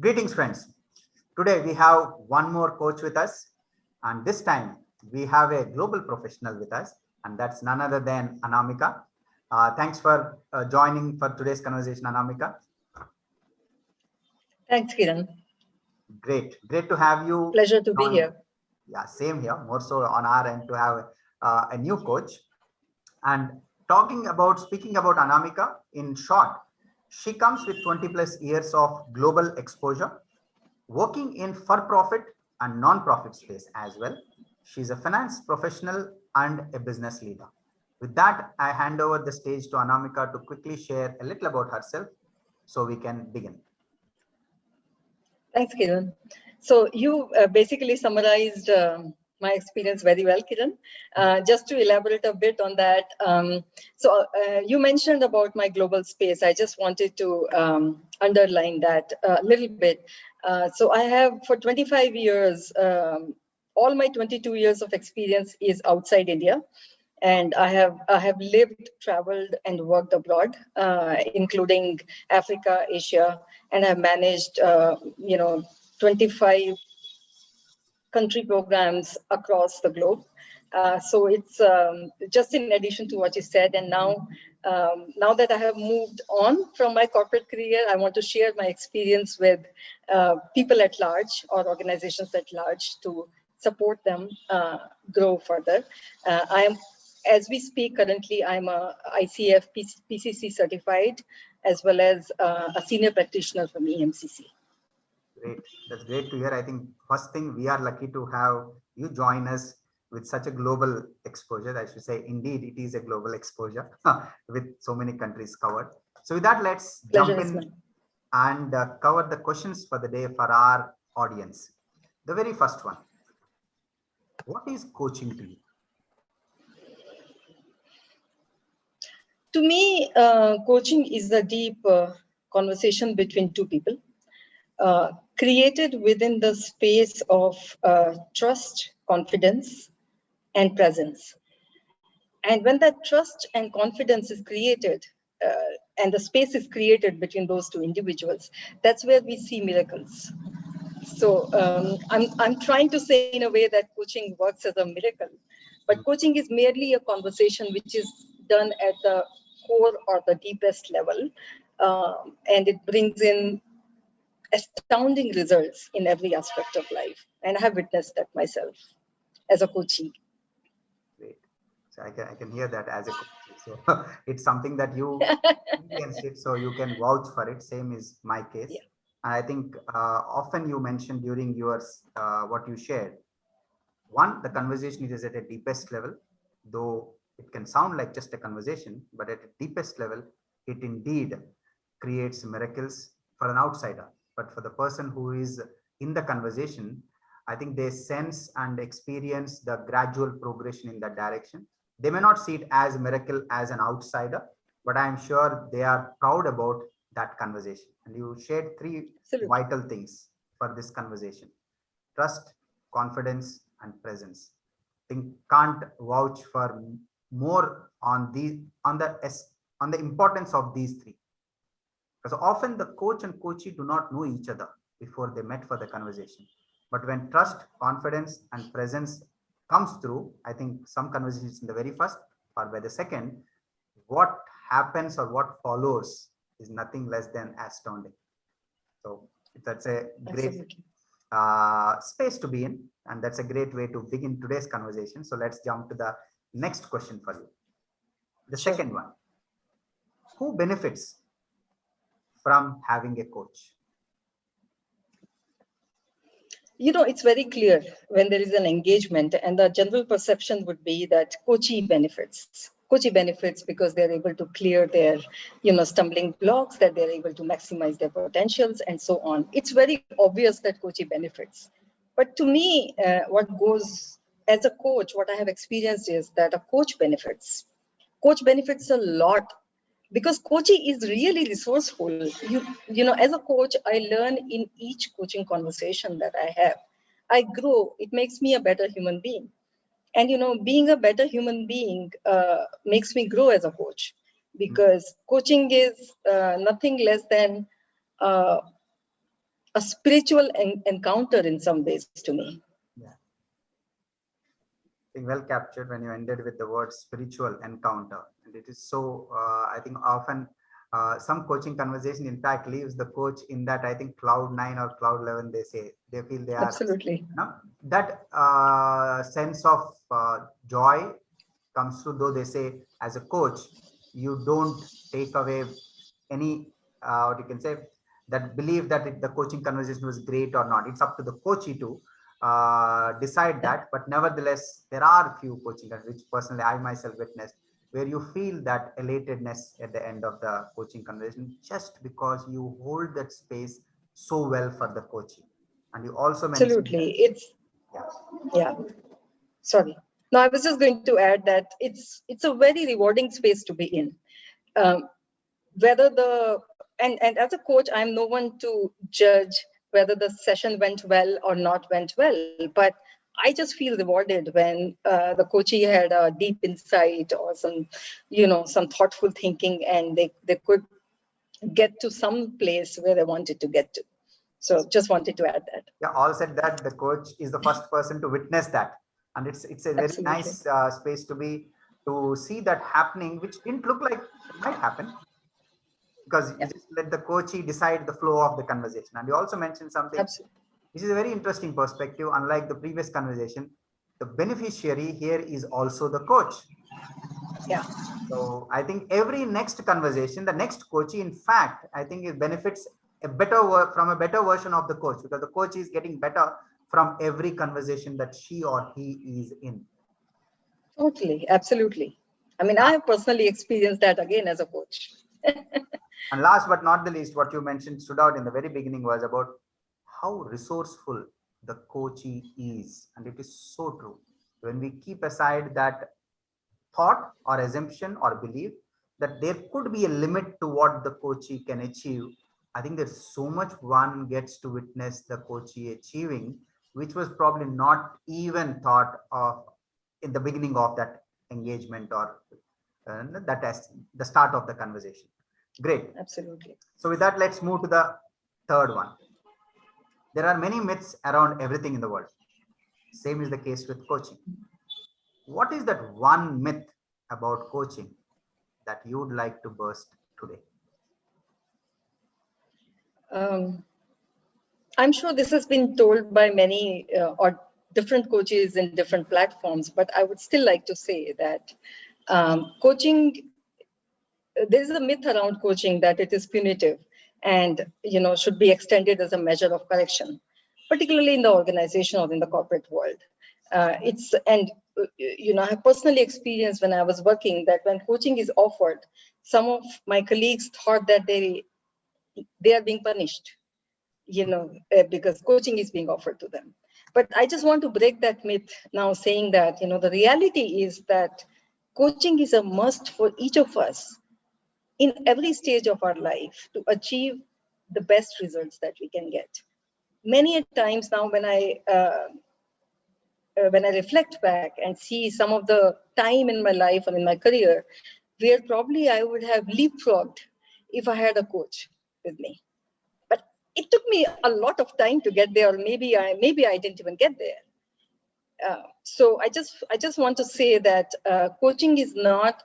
Greetings, friends. Today we have one more coach with us, and this time we have a global professional with us, and that's none other than Anamika. Thanks for joining for today's conversation, Anamika. Thanks, Kiran. Great to have you. Pleasure to be here. Yeah, same here. More so on our end to have a new coach. And speaking about Anamika, in short, she comes with 20 plus years of global exposure, working in for-profit and non-profit space as well. She's a finance professional and a business leader. With that, I hand over the stage to Anamika to quickly share a little about herself so we can begin. Thanks, Kiran. So you basically summarized my experience very well, Kiran. Just to elaborate a bit on that, you mentioned about my global space. I just wanted to underline that a little bit. So I have for 25 years, all my 22 years of experience is outside India. And I have lived, traveled, and worked abroad, including Africa, Asia, and I've managed 25 country programs across the globe. So it's just in addition to what you said. And now that I have moved on from my corporate career, I want to share my experience with people at large or organizations at large to support them grow further. As we speak currently, I'm a ICF PCC certified, as well as a senior practitioner from EMCC. Great. That's great to hear. I think first thing, we are lucky to have you join us with such a global exposure. I should say, indeed, it is a global exposure with so many countries covered. So with that, let's jump in and cover the questions for the day for our audience. The very first one, what is coaching to you? To me, coaching is a deep conversation between two people, created within the space of trust, confidence, and presence. And when that trust and confidence is created, and the space is created between those two individuals, that's where we see miracles. So I'm trying to say in a way that coaching works as a miracle, but coaching is merely a conversation which is done at the core or the deepest level, and it brings in astounding results in every aspect of life. And I have witnessed that myself as a coachee. Great. So I can hear that as a coach. So it's something that you experienced it, so you can vouch for it. Same is my case. Yeah. I think often you mentioned during yours what you shared. One, the conversation is at a deepest level, though it can sound like just a conversation, but at a deepest level, it indeed creates miracles for an outsider. But for the person who is in the conversation, I think they sense and experience the gradual progression in that direction. They may not see it as a miracle as an outsider, but I'm sure they are proud about that conversation. And you shared three vital things for this conversation: trust, confidence, and presence. I think can't vouch for more on the importance of these three. Because often the coach and coachee do not know each other before they met for the conversation. But when trust, confidence, and presence comes through, I think some conversations in the very first or by the second, what happens or what follows is nothing less than astounding. So that's a great space to be in, and that's a great way to begin today's conversation. So let's jump to the next question for you. The second one, who benefits from having a coach? It's very clear when there is an engagement, and the general perception would be that coachee benefits. Coachee benefits because they're able to clear their, stumbling blocks, that they're able to maximize their potentials, and so on. It's very obvious that coachee benefits. But to me, what goes as a coach, what I have experienced is that a coach benefits. Coach benefits a lot because coaching is really resourceful. As a coach, I learn in each coaching conversation that I have. I grow. It makes me a better human being. And, being a better human being makes me grow as a coach, because coaching is nothing less than a a spiritual encounter in some ways to me. Yeah. I think well captured when you ended with the word spiritual encounter. And it is so, I think often some coaching conversation, in fact, leaves the coach in that, I think, cloud 9 or cloud 11, they say. They feel they are, Absolutely. that sense of joy comes through, though they say, as a coach, you don't take away any, what you can say, that belief that the coaching conversation was great or not. It's up to the coachee to decide Yeah. that. But nevertheless, there are few coaching which personally I myself witnessed, where you feel that elatedness at the end of the coaching conversation, just because you hold that space so well for the coachee. And you also mentioned that, Absolutely. It's, yeah, yeah. Sorry. No, I was just going to add that it's a very rewarding space to be in. Um, whether the and as a coach, I'm no one to judge whether the session went well or not went well, but I just feel rewarded when the coachee had a deep insight or some thoughtful thinking, and they could get to some place where they wanted to get to. So just wanted to add that. yeah, all said that the coach is the first person to witness that, and it's a very Absolutely. nice space to be, to see that happening, which didn't look like it might happen, because you Yeah. just let the coachee decide the flow of the conversation. And you also mentioned something, Absolutely. this is a very interesting perspective. Unlike the previous conversation, the beneficiary here is also the coach. Yeah. So I think every next conversation, the next coachee, in fact, I think it benefits a better from a better version of the coach, because the coach is getting better from every conversation that she or he is in. Totally. Absolutely. I mean, I Last, have personally experienced that again as a coach. and last but not the least, what you mentioned stood out in the very beginning was about how resourceful the coachee is, and it is so true. When we keep aside that thought or assumption or belief that there could be a limit to what the coachee can achieve, I think there's so much one gets to witness the coachee achieving, which was probably not even thought of in the beginning of that engagement, or that as the start of the conversation. Great. Absolutely. So with that, let's move to the third one. There are many myths around everything in the world. Same is the case with coaching. What is that one myth about coaching that you would like to burst today? Um, I'm sure this has been told by many or different coaches in different platforms, but I would still like to say that coaching, there is a myth around coaching that it is punitive and should be extended as a measure of correction, particularly in the organization or in the corporate world. It's and I have personally experienced when I was working that when coaching is offered, some of my colleagues thought that they are being punished, because coaching is being offered to them. But I just want to break that myth now, saying that the reality is that coaching is a must for each of us in every stage of our life to achieve the best results that we can get. Many times now, when I reflect back and see some of the time in my life or in my career where probably I would have leapfrogged if I had a coach with me. But it took me a lot of time to get there, or maybe I didn't even get there. So I just want to say that coaching is not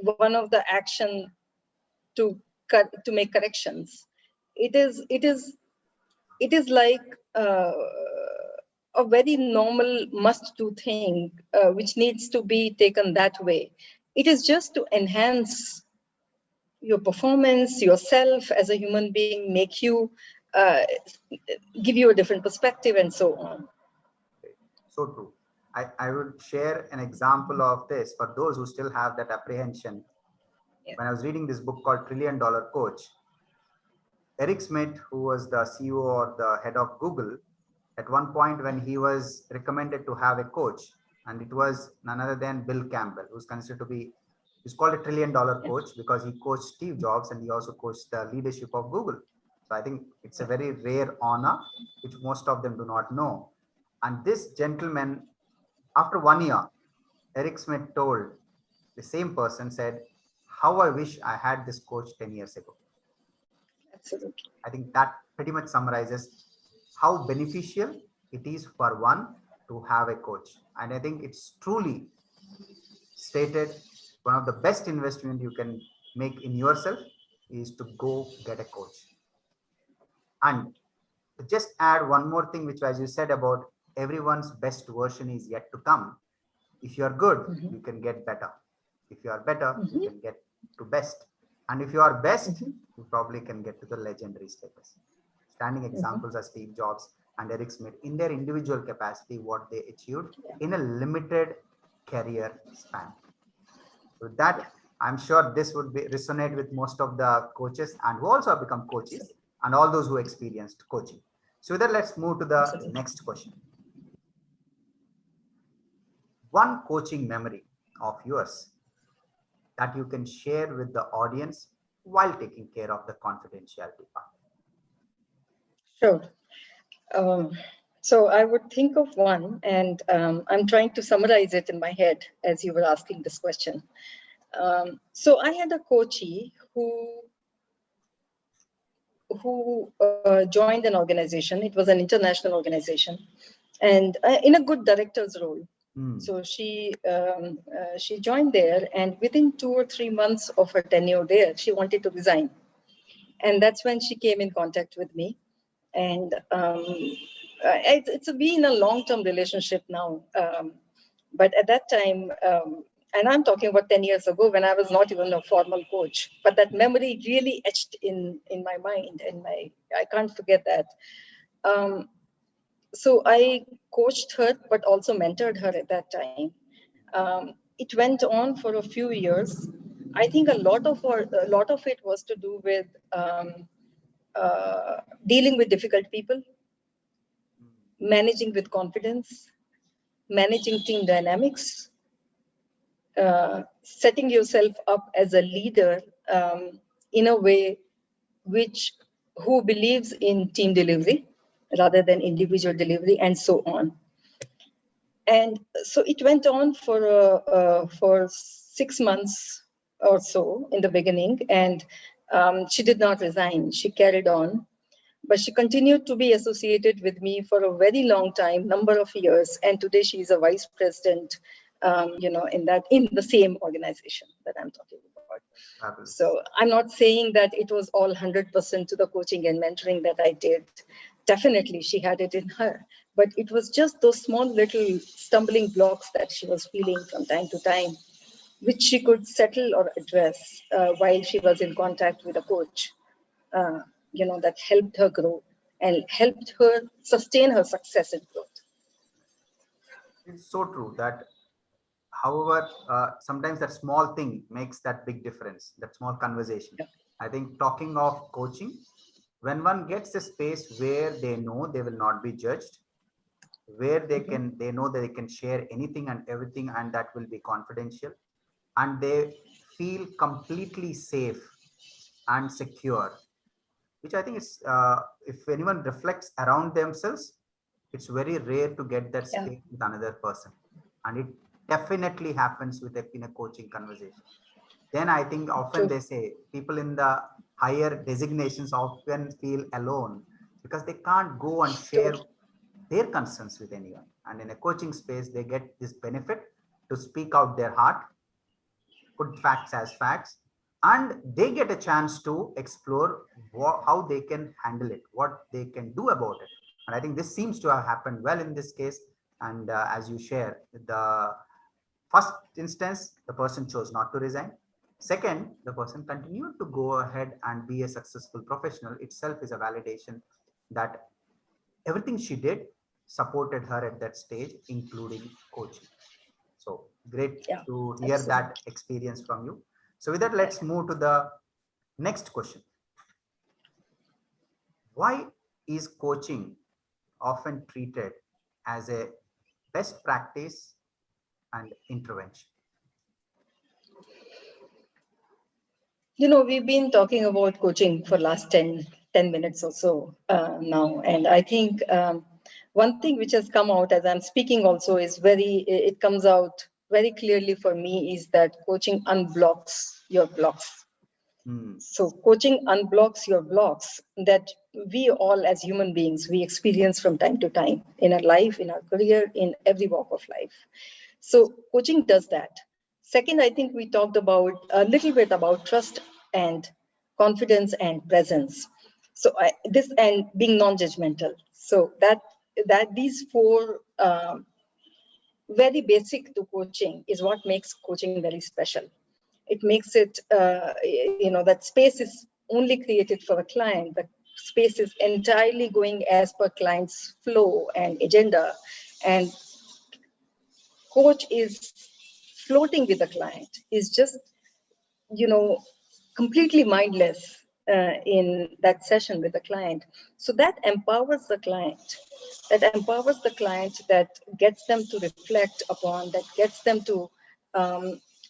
one of the action to to make corrections. It is like uh, a very normal must do thing, which needs to be taken that way. It is just to enhance your performance, yourself as a human being, make you uh, give you a different perspective, and so on. So true. I would share an example of this for those who still have that apprehension. Yeah. When I was reading this book called Trillion Dollar Coach, Eric Schmidt, who was the CEO or the head of Google, at one point when he was recommended to have a coach, and it was none other than Bill Campbell, who's considered to be, he's called a trillion dollar Yeah. coach because he coached Steve Jobs and he also coached the leadership of Google. So I think it's a Yeah. very rare honor, which most of them do not know. And this gentleman, after 1 year, Eric Schmidt told the same person, said, "How I wish I had this coach 10 years ago." Absolutely. I think that pretty much summarizes how beneficial it is for one to have a coach. And I think it's truly stated one of the best investment you can make in yourself is to go get a coach. And just add one more thing, which as you said about everyone's best version is yet to come. If you are good, you can get better. If you are better, you can get to best. And if you are best, you probably can get to the legendary status. Standing examples are Steve Jobs and Eric Schmidt in their individual capacity, what they achieved in a limited career span. With that, I'm sure this would resonate with most of the coaches and who also have become coaches and all those who experienced coaching. So then let's move to the next question. One coaching memory of yours that you can share with the audience while taking care of the confidentiality part. Sure. So I would think of one, and I'm trying to summarize it in my head as you were asking this question. So I had a coachee who joined an organization. It was an international organization, and in a good director's role. So she joined there, and within 2 or 3 months of her tenure there, she wanted to resign, and that's when she came in contact with me. And it's been a long-term relationship now, but at that time, and I'm talking about 10 years ago when I was not even a formal coach, but that memory really etched in my mind, and I can't forget that. So I coached her, but also mentored her at that time. It went on for a few years. I think a lot of it was to do with dealing with difficult people, managing with confidence, managing team dynamics, setting yourself up as a leader in a way who believes in team delivery rather than individual delivery, and so on. And so it went on for 6 months or so in the beginning, and she did not resign. She carried on, but she continued to be associated with me for a very long time, number of years, and today she is a vice president, in the same organization that I'm talking about. So I'm not saying that it was all 100% to the coaching and mentoring that I did. Definitely, she had it in her, but it was just those small little stumbling blocks that she was feeling from time to time, which she could settle or address while she was in contact with a coach. That helped her grow and helped her sustain her success and growth. It's so true that, however, sometimes that small thing makes that big difference, that small conversation. Yeah. I think talking of coaching, when one gets a space where they know they will not be judged, where they know that they can share anything and everything, and that will be confidential, and they feel completely safe and secure, which I think is, if anyone reflects around themselves, it's very rare to get that space with another person. And it definitely happens in a coaching conversation. Then I think often they say people in the higher designations often feel alone because they can't go and share their concerns with anyone. And in a coaching space, they get this benefit to speak out their heart, put facts as facts, and they get a chance to explore how they can handle it, what they can do about it. And I think this seems to have happened well in this case. And as you share, the first instance, the person chose not to resign. Second, the person continued to go ahead and be a successful professional. Itself is a validation that everything she did supported her at that stage, including coaching. So great to hear that experience from you. So with that, let's move to the next question. Why is coaching often treated as a best practice and intervention? We've been talking about coaching for last 10 minutes or so now. And I think one thing which has come out as I'm speaking also is it comes out very clearly for me is that coaching unblocks your blocks. So coaching unblocks your blocks that we all as human beings, we experience from time to time in our life, in our career, in every walk of life. So coaching does that. Second, I think we talked about a little bit about trust and confidence and presence. So this and being non-judgmental. So that these four very basic to coaching is what makes coaching very special. It makes it, that space is only created for a client. The space is entirely going as per client's flow and agenda. And coach is floating with the client, is just, completely mindless in that session with the client. So that empowers the client. That gets them to reflect upon, that gets them to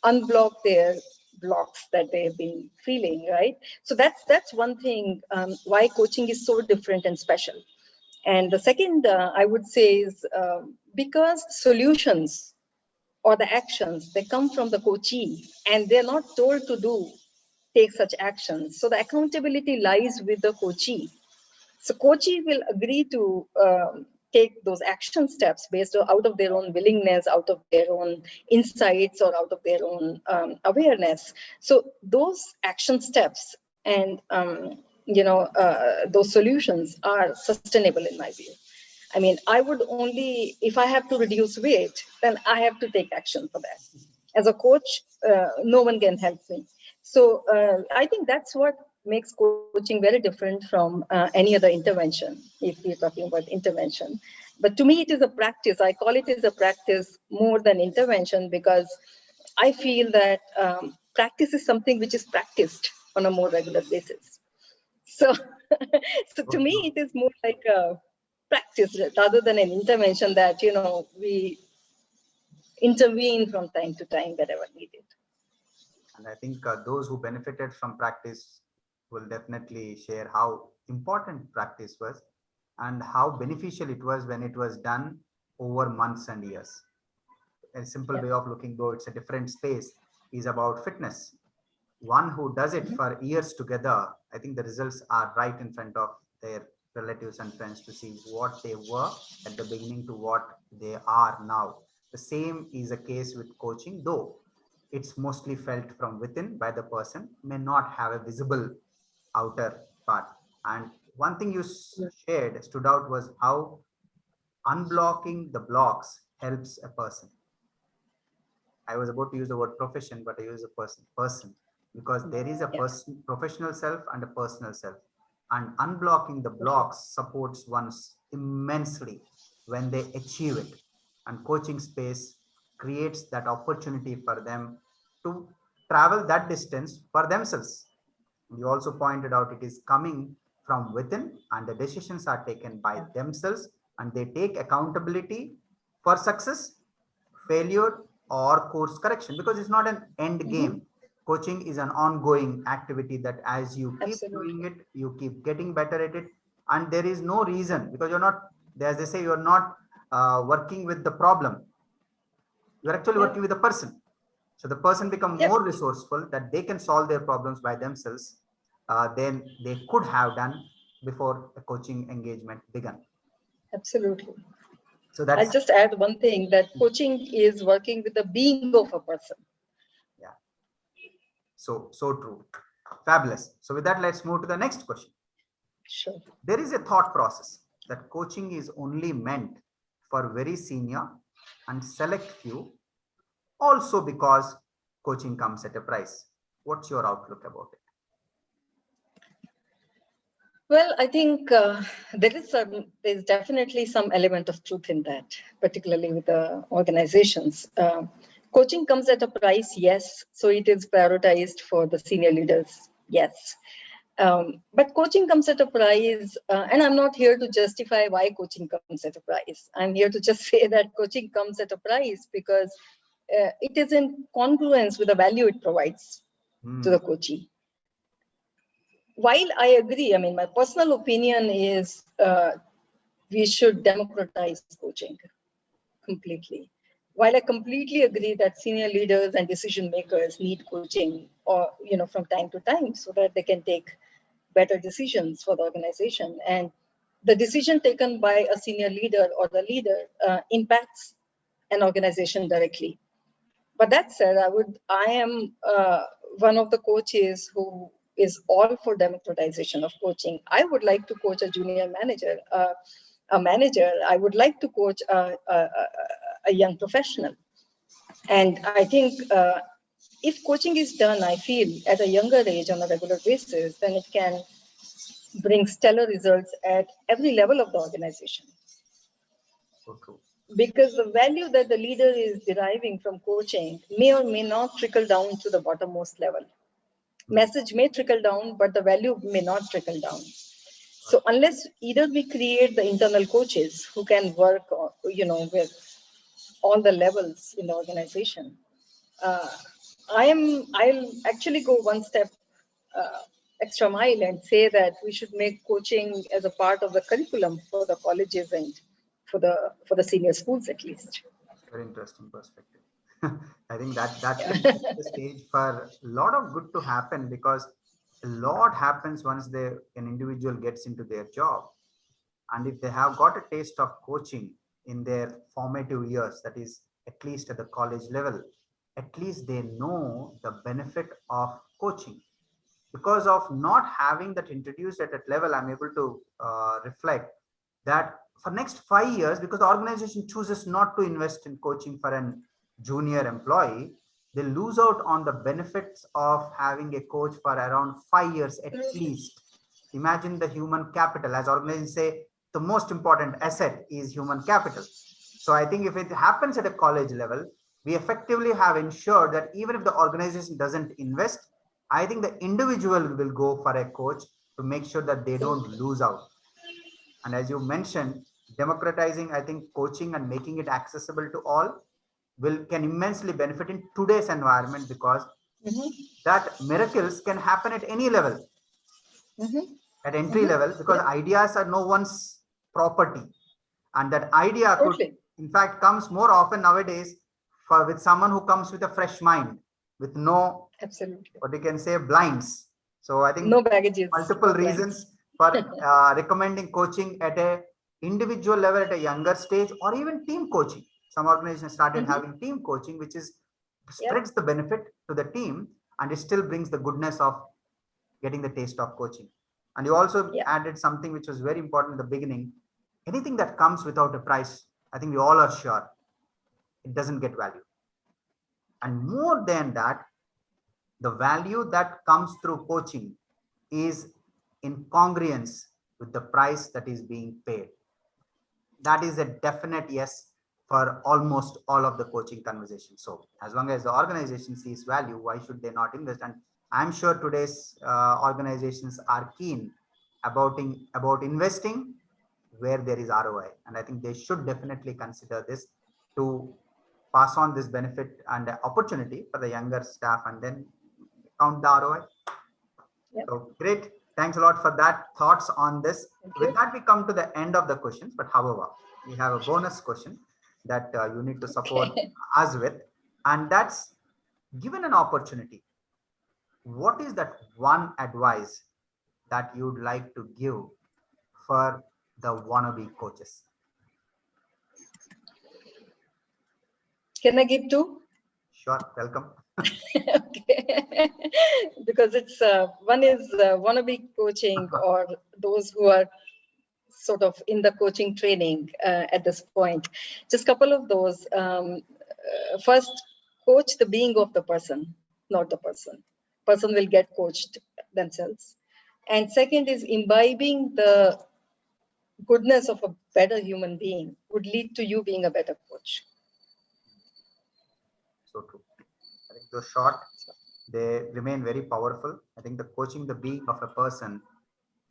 unblock their blocks that they've been feeling, right? So that's one thing why coaching is so different and special. And the second, I would say, is because solutions or the actions, they come from the coachee and they're not told to take such actions. So the accountability lies with the coachee. So coachee will agree to take those action steps based on, out of their own willingness, out of their own insights, or out of their own awareness. So those action steps and those solutions are sustainable in my view. I mean, I would only, if I have to reduce weight, then I have to take action for that. As a coach, no one can help me. So I think that's what makes coaching very different from any other intervention, if we're talking about intervention. But to me, it is a practice. I call it as a practice more than intervention, because I feel that practice is something which is practiced on a more regular basis. So, so to me, it is more like a practice rather than an intervention that, we intervene from time to time wherever needed. And I think those who benefited from practice will definitely share how important practice was and how beneficial it was when it was done over months and years. A simple way of looking, though it's a different space, is about fitness. One who does it for years together, I think the results are right in front of their relatives and friends to see what they were at the beginning to what they are now. The same is a case with coaching, though it's mostly felt from within by the person, may not have a visible outer part. And one thing you shared stood out was how unblocking the blocks helps a person. I was about to use the word profession, but I use a person, because there is a person, professional self and a personal self. And unblocking the blocks supports one's immensely when they achieve it. And coaching space creates that opportunity for them to travel that distance for themselves. You also pointed out it is coming from within and the decisions are taken by themselves and they take accountability for success, failure, or course correction, because it's not an end game. Coaching is an ongoing activity that as you keep doing it, you keep getting better at it. And there is no reason, because you're not, as they say, you're not working with the problem. You're actually working with the person. So the person become more resourceful that they can solve their problems by themselves than they could have done before the coaching engagement began. Absolutely. So that's, I'll just add one thing, that coaching is working with the being of a person. Yeah. So true. Fabulous. So with that, let's move to the next question. Sure. There is a thought process that coaching is only meant for very senior and select few, also because coaching comes at a price. What's your outlook about it? Well, I think there's definitely some element of truth in that, particularly with the organizations. Coaching comes at a price, yes. So it is prioritized for the senior leaders, yes. But coaching comes at a price, and I'm not here to justify why coaching comes at a price. I'm here to just say that coaching comes at a price because it is in congruence with the value it provides to the coachee. While I agree, I mean, my personal opinion is we should democratize coaching completely. While I completely agree that senior leaders and decision makers need coaching, or from time to time, so that they can take better decisions for the organization. And the decision taken by a senior leader or the leader impacts an organization directly. But that said, I am one of the coaches who is all for democratization of coaching. I would like to coach a junior manager, a manager. I would like to coach a young professional. And I think if coaching is done, I feel, at a younger age on a regular basis, then it can bring stellar results at every level of the organization. So true. Because the value that the leader is deriving from coaching may or may not trickle down to the bottommost level. Message may trickle down, but the value may not trickle down. So unless either we create the internal coaches who can work, with all the levels in the organization, I'll actually go one step extra mile and say that we should make coaching as a part of the curriculum for the colleges and for the senior schools at least. Very interesting perspective. I think that will set the stage for a lot of good to happen, because a lot happens once an individual gets into their job. And if they have got a taste of coaching in their formative years, that is at least at the college level, at least they know the benefit of coaching. Because of not having that introduced at that level, I'm able to reflect that for next 5 years, because the organization chooses not to invest in coaching for an junior employee, they lose out on the benefits of having a coach for around 5 years at least. Imagine the human capital, as organizations say, the most important asset is human capital. So I think if it happens at a college level, we effectively have ensured that even if the organization doesn't invest, I think the individual will go for a coach to make sure that they don't lose out. And as you mentioned, democratizing, I think, coaching and making it accessible to all can immensely benefit in today's environment, because that miracles can happen at any level, at entry level, because ideas are no one's property. And that idea could, in fact, comes more often nowadays with someone who comes with a fresh mind, with no, what you can say, blinds. So I think no baggages, multiple reasons for recommending coaching at a individual level at a younger stage, or even team coaching. Some organizations started having team coaching, which is spreads the benefit to the team, and it still brings the goodness of getting the taste of coaching. And you also added something which was very important in the beginning. Anything that comes without a price, I think we all are sure it doesn't get value. And more than that, the value that comes through coaching is in congruence with the price that is being paid. That is a definite yes for almost all of the coaching conversations. So as long as the organization sees value, why should they not invest? And I'm sure today's organizations are keen about investing where there is ROI. And I think they should definitely consider this to pass on this benefit and opportunity for the younger staff, and then count the ROI. So great. Thanks a lot for that. Thoughts on this. With that, we come to the end of the questions. But however, we have a bonus question that you need to support us with. And that's, given an opportunity, what is that one advice that you'd like to give for the wannabe coaches? Can I give two? Sure, welcome. Okay. Because it's one is wannabe coaching, or those who are sort of in the coaching training at this point. Just a couple of those. First, coach the being of the person, not the person. Person will get coached themselves. And second is imbibing the goodness of a better human being would lead to you being a better coach. So true. I think those short, they remain very powerful. I think the coaching the being of a person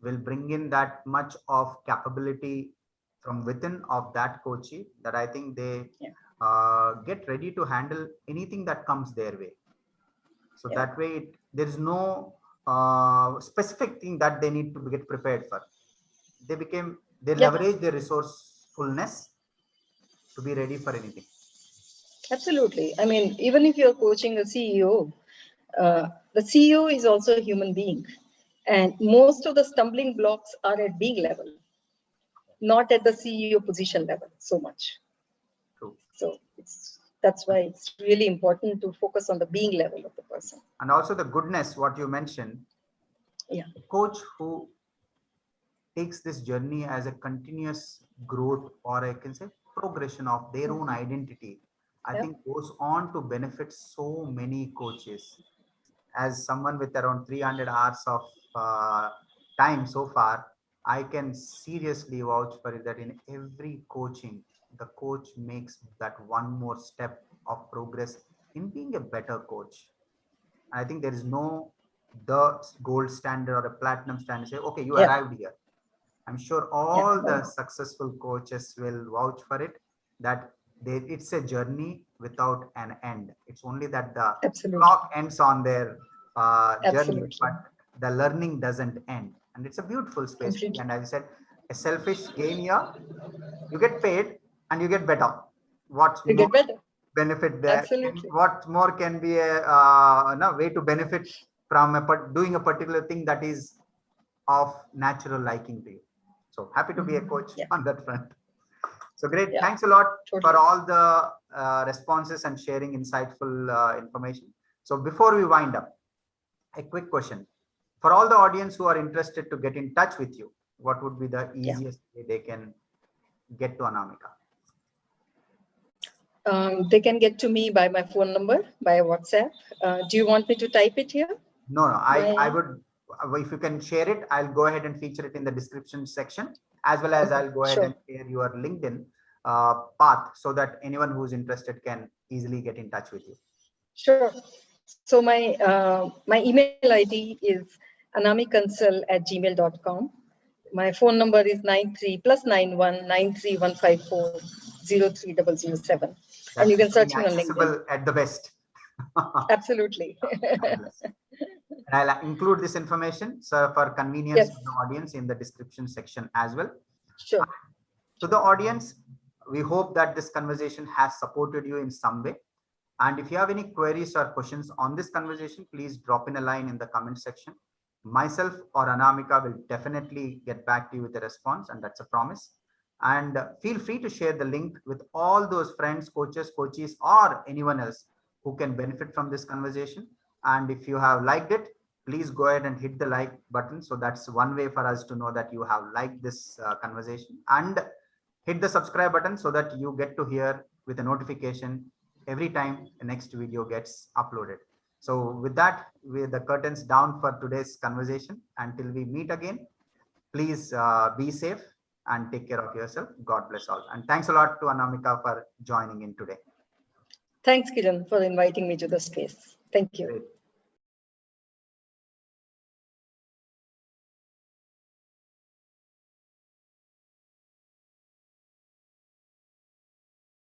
will bring in that much of capability from within of that coachee, that I think they get ready to handle anything that comes their way. So that way, there is no specific thing that they need to get prepared for. They leverage their resourcefulness to be ready for anything. Absolutely. I mean, even if you're coaching a CEO, the CEO is also a human being. And most of the stumbling blocks are at being level, not at the CEO position level so much. True. So that's why it's really important to focus on the being level of the person. And also the goodness, what you mentioned, Yeah. coach who takes this journey as a continuous growth, or I can say progression of their own identity, I Yeah. think goes on to benefit so many coaches. As someone with around 300 hours of time so far, I can seriously vouch for it that in every coaching, the coach makes that one more step of progress in being a better coach. I think there is no the gold standard or a platinum standard. Say, okay, you Yeah. arrived here. I'm sure Yeah. all the successful coaches will vouch for it that it's a journey without an end. It's only that the Absolutely. clock ends on their journey, Absolutely. but the learning doesn't end. And it's a beautiful space. Completely. And as I said, a selfish gain here, you get paid and you get better. What's To more get better. benefit there? And Absolutely. what more can be a no, way to benefit from doing a particular thing that is of natural liking to you. So happy to be a coach Yeah. on that front. So great. Yeah. Thanks a lot for Totally. all the responses and sharing insightful information. So before we wind up, a quick question. For all the audience who are interested to get in touch with you, what would be the easiest way they can get to Anamika? They can get to me by my phone number, by WhatsApp. Do you want me to type it here? No, I would, if you can share it, I'll go ahead and feature it in the description section, as well as Okay, I'll go ahead and share your LinkedIn path so that anyone who's interested can easily get in touch with you. Sure. So my email ID is anamikansal@gmail.com. My phone number is 93+919315403007. And That's you can becoming search me on LinkedIn. accessible at the best. Absolutely. Fabulous. And I'll include this information, so for convenience Yes. of the audience, in the description section as well. Sure. To the audience, we hope that this conversation has supported you in some way. And if you have any queries or questions on this conversation, please drop in a line in the comment section. Myself or Anamika will definitely get back to you with a response, and that's a promise. And feel free to share the link with all those friends, coaches, coaches, or anyone else who can benefit from this conversation. And if you have liked it, please go ahead and hit the like button. So that's one way for us to know that you have liked this conversation. And hit the subscribe button so that you get to hear with a notification every time the next video gets uploaded. So with that, with the curtains down for today's conversation, until we meet again, please be safe and take care of yourself. God bless all. And thanks a lot to Anamika for joining in today. Thanks, Kiran, for inviting me to the space. Thank you. Great.